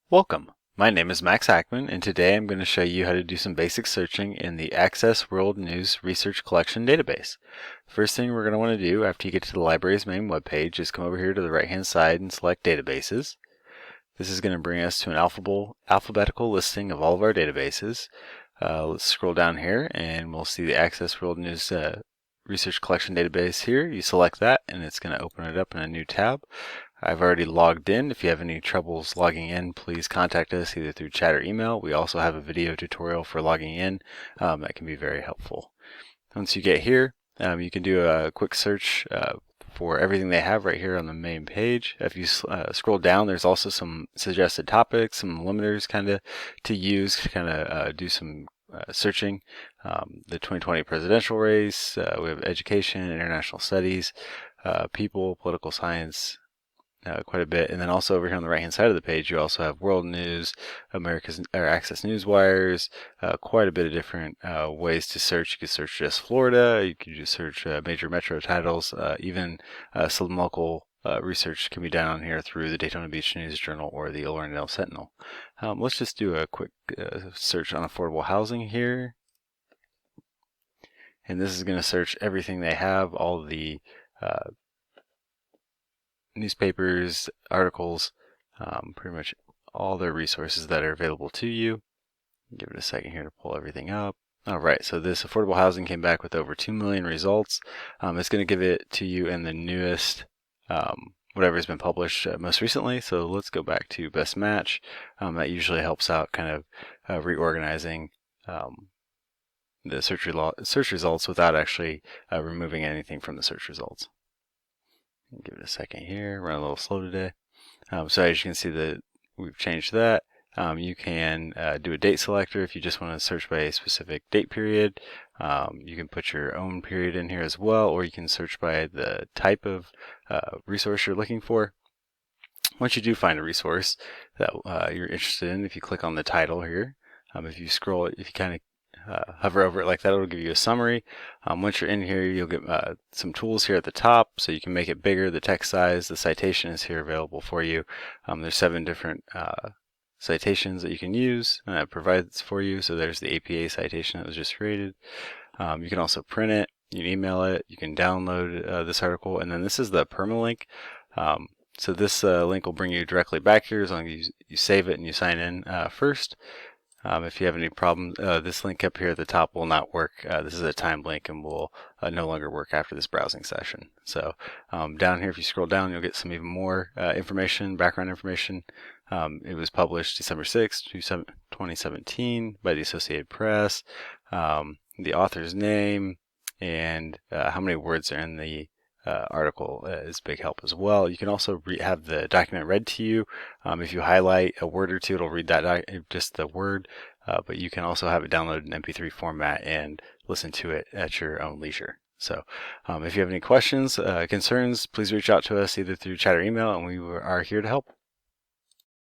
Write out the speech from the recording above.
Welcome. My name is Max Hackman, and today I'm going to show you how to do some basic searching in the Access World News Research Collection database. First thing we're going to want to do after you get to the library's main webpage is come over here to the right-hand side and select Databases. This is going to bring us to an alphabetical listing of all of our databases. Let's scroll down here and we'll see the Access World News Research Collection database here. You select that and it's going to open it up in a new tab. I've already logged in. If you have any troubles logging in, please contact us either through chat or email. We also have a video tutorial for logging in that can be very helpful. Once you get here, you can do a quick search for everything they have right here on the main page. If you scroll down, there's also some suggested topics, some limiters kind of to use to kind of do some searching. The 2020 presidential race, we have education, international studies, people, political science, quite a bit. And then also over here on the right hand side of the page you also have world news, America's or Access Newswires, quite a bit of different ways to search. You could search just Florida, you could just search major metro titles, even some local research can be done on here through the Daytona Beach News Journal or the Orlando Sentinel. Let's just do a quick search on affordable housing here, and this is going to search everything they have, all the newspapers, articles, pretty much all their resources that are available to you. Give it a second here to pull everything up. Alright, so this affordable housing came back with over 2 million results. It's going to give it to you in the newest, whatever has been published most recently. So let's go back to best match. That usually helps out kind of reorganizing the search results without actually removing anything from the search results. Give it a second here, run a little slow today. So as you can see that we've changed that. You can do a date selector if you just want to search by a specific date period. You can put your own period in here as well, or you can search by the type of resource you're looking for. Once you do find a resource that you're interested in, if you click on the title here, if you kind of hover over it like that, it'll give you a summary. Once you're in here, you'll get some tools here at the top, so you can make it bigger, the text size, the citation is here available for you. There's 7 different citations that you can use, and it provides for you. So there's the APA citation that was just created. You can also print it, you can email it, you can download this article, and then this is the permalink. So this link will bring you directly back here as long as you save it and you sign in first. If you have any problems, this link up here at the top will not work. This is a timed link and will no longer work after this browsing session. So down here, if you scroll down, you'll get some even more information, background information. It was published December 6th, 2017 by the Associated Press. The author's name and how many words are in the article is a big help as well. You can also have the document read to you. If you highlight a word or two, it'll read that just the word, but you can also have it downloaded in MP3 format and listen to it at your own leisure. So if you have any questions, concerns, please reach out to us either through chat or email, and we are here to help.